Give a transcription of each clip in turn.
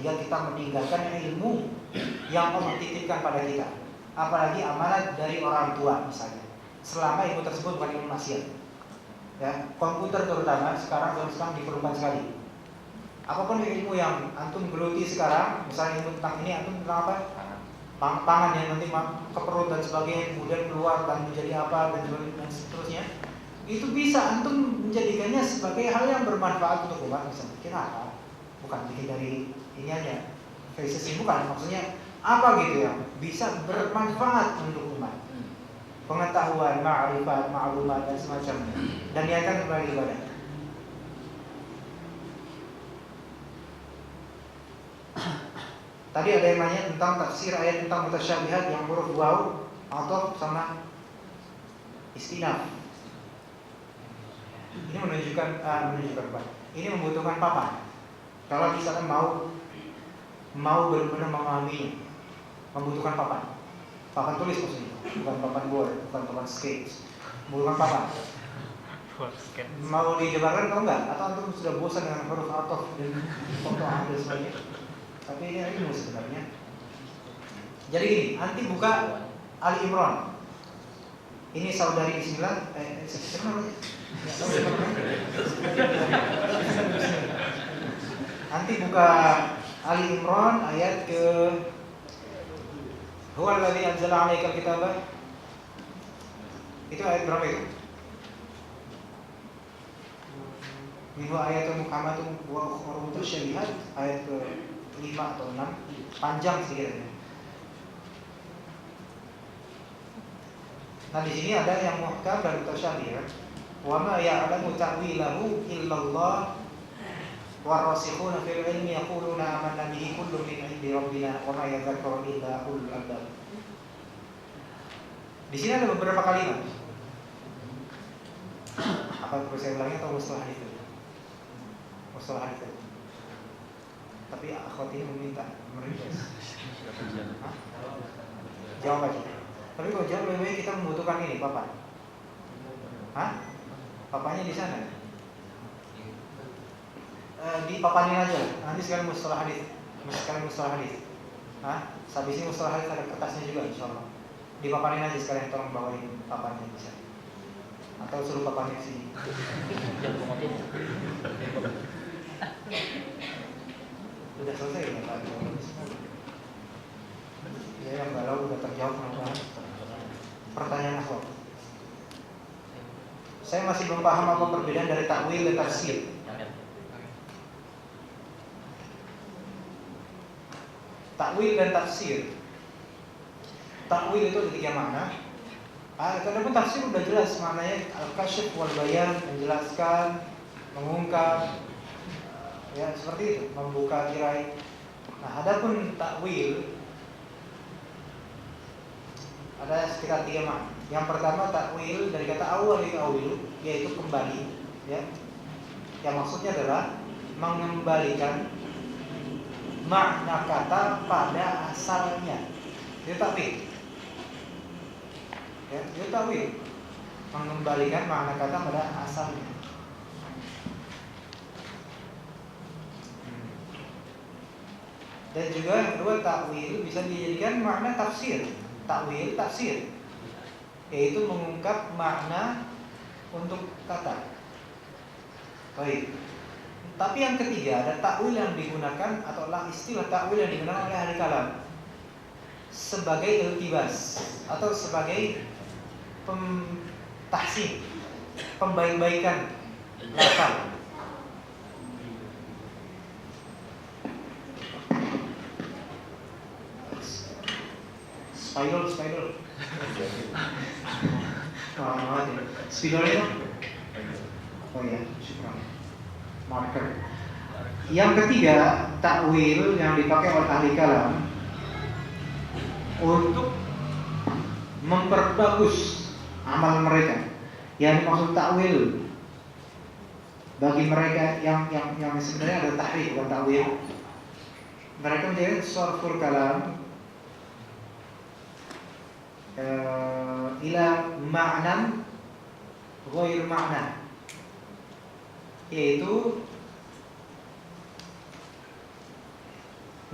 sehingga kita meninggalkan ilmu yang Allah titipkan pada kita, apalagi amanat dari orang tua misalnya, selama ilmu tersebut bukan ilmu maksiat. Ya, komputer terutama sekarang diperlukan sekali. Apapun ilmu yang antum geluti sekarang, misalnya ilmu tentang ini, antum tentang apa? Pangan yang nanti ke perut dan sebagainya, kemudian keluar dan menjadi apa dan seterusnya. Itu bisa antum menjadikannya sebagai hal yang bermanfaat untuk umat. Bisa bikin apa? Bukan bikin dari ini aja, faces ini bukan, maksudnya apa gitu ya, bisa bermanfaat untuk umat, pengetahuan, ma'rifat, ma'lumat dan semacamnya, dan niatkan sebagai ibadah. Tadi ada yang nanya tentang tafsir ayat tentang mutasyabihat yang huruf waw atau sama istinaf. Ini menunjukkan apa? Ini membutuhkan papan. Kalau misalnya mau benar-benar memahami, membutuhkan papan. Papan tulis maksudnya, bukan papan board, bukan papan skate, membutuhkan papan. Mau dijabarkan atau enggak? Atau antum sudah bosan dengan huruf atof dan foto dan sebagainya? Tapi ini ilmu sebenarnya. Jadi gini, nanti buka Ali Imran. Ini saudari bismillah. Siapa namanya? Nanti buka Ali Imran ayat ke Huwa alladzi anzala 'alaikal kitaba. Itu ayat berapa itu? Minhu ayatun muhkamatun wa ukhra mutasyabihat, ayat ke 5 atau 6, panjang sedikit. Nah, di sini ada yang muhkam dan mutasyabih. Wa ma ya'lamu ta'wilahu illallah warasikhuna fil ilmi yaquluna amanna bihi kullun min 'indi rabbina wa ma yadhakkaru illa ulul albab. Di sini ada beberapa kalimat. Apa perlu saya ulangi atau mustalah itu? Mustalah itu. Tapi akhwat ini meminta merequest. Jawab aja. Tapi kalau jawab lebih baik kita membutuhkan ini papan. Papannya di sana. Dipapanin aja. Nanti sekalian mustalah hadis. Habis ini mustalah hadis ada kertasnya juga insyaallah. Dipapanin aja sekalian, tolong bawain papannya bisa. Atau suruh papannya sini. Sudah selesai ya Pak? Ya yang galau udah terjawab mudah-mudahan. Pertanyaan akhwat. Saya masih belum paham apa perbedaan dari takwil dan tafsir. Takwil dan tafsir. Takwil itu ada 3 makna. Adapun tafsir sudah jelas maknanya al-kasyf wal bayan, menjelaskan, mengungkap, ya seperti itu, membuka tirai. Nah, adapun takwil ada sekitar 3 makna. Yang pertama takwil dari kata awal itu awil, yaitu kembali, ya. Yang maksudnya adalah mengembalikan makna kata pada asalnya. Itu takwil. Ya, itu takwil. Mengembalikan makna kata pada asalnya. Dan juga yang kedua takwil bisa dijadikan makna tafsir. Takwil, tafsir, yaitu mengungkap makna untuk kata. Baik. Tapi yang ketiga ada takwil yang digunakan atau istilah takwil yang digunakan oleh ahli kalam sebagai iltibas atau sebagai tahsin, pembaik-baikan lafaz. Spidol. Spidol itu? Oh ya, syukur. Marker. Yang ketiga, takwil yang dipakai oleh ahli kalam untuk memperbagus amal mereka. Yang dimaksud takwil bagi mereka yang sebenarnya ada tahrif bukan takwil. Mereka menjadi sarful kalam ila ma'nan ghair ma'na, yaitu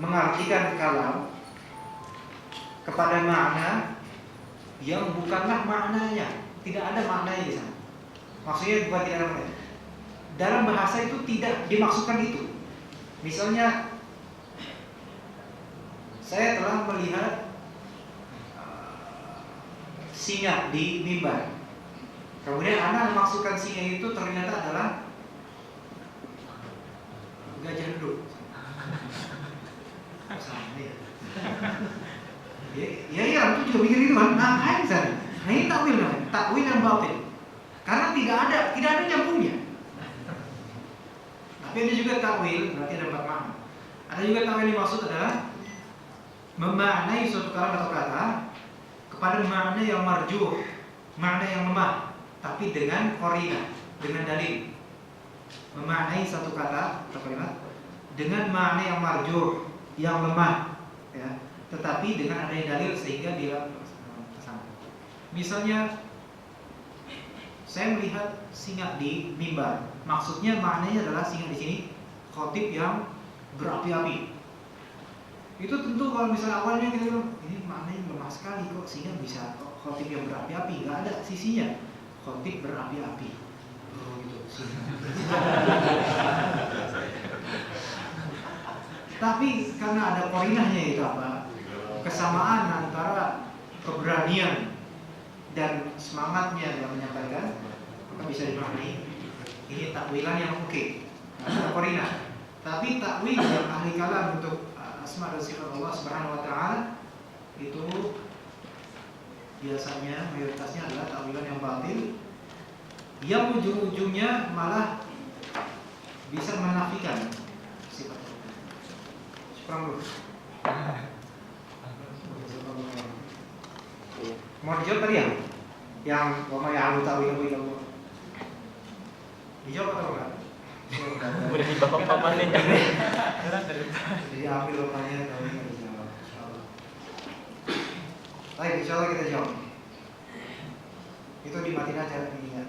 mengartikan kalam kepada makna yang bukanlah maknanya, tidak ada maknanya di sana. Maksudnya bukan tidak ada maknanya. Dalam bahasa itu tidak dimaksudkan itu. Misalnya saya telah melihat singa di mimbar. Kemudian Anda memaksudkan singa itu ternyata adalah gajah duduk. Sama ya. Ya, itu juga mikir itu kan. Ngapain sana? Nah ini takwil yang batil. Karena tidak ada nyambungnya. Tapi ada juga takwil, berarti ada 4 makna. Ada juga takwil yang dimaksud adalah memaknai suatu kalam atau kata kepada makna yang marjuh, makna yang lemah, tapi dengan qarinah, dengan dalil. Memaknai satu kata atau kalimat dengan makna yang marjuh, yang lemah, ya, tetapi dengan adanya dalil sehingga dia sama. Misalnya saya melihat singa di mimbar, maksudnya maknanya adalah singa di sini khotib yang berapi-api. Itu tentu kalau misalnya awalnya kita bilang ini maknanya lemah sekali, kok singa bisa khotib yang berapi-api, nggak ada sisinya khotib berapi-api. Oh gitu singa. Tapi karena ada qarinahnya itu apa? Kesamaan antara keberanian dan semangatnya dalam menyampaikan, maka bisa dimaknai ini takwilan yang oke. Ada qarinah. Tapi takwil yang ahli kalam untuk asma dan sifat Allah Subhanahu wa taala itu biasanya mayoritasnya adalah takwilan yang batil, yang ujung-ujungnya malah bisa menafikan sifat Allah. Kurang dulu. Mau dijawab tadi ya? Yang wama ya'lamu ta'wilahu illa Allah. Dijawab atau enggak? Udah di bawah pamannya. Jadi ambil lupanya kalau ini dijawab. Insyaallah. Baik, insyaallah kita jawab. Itu dimatiin aja ininya.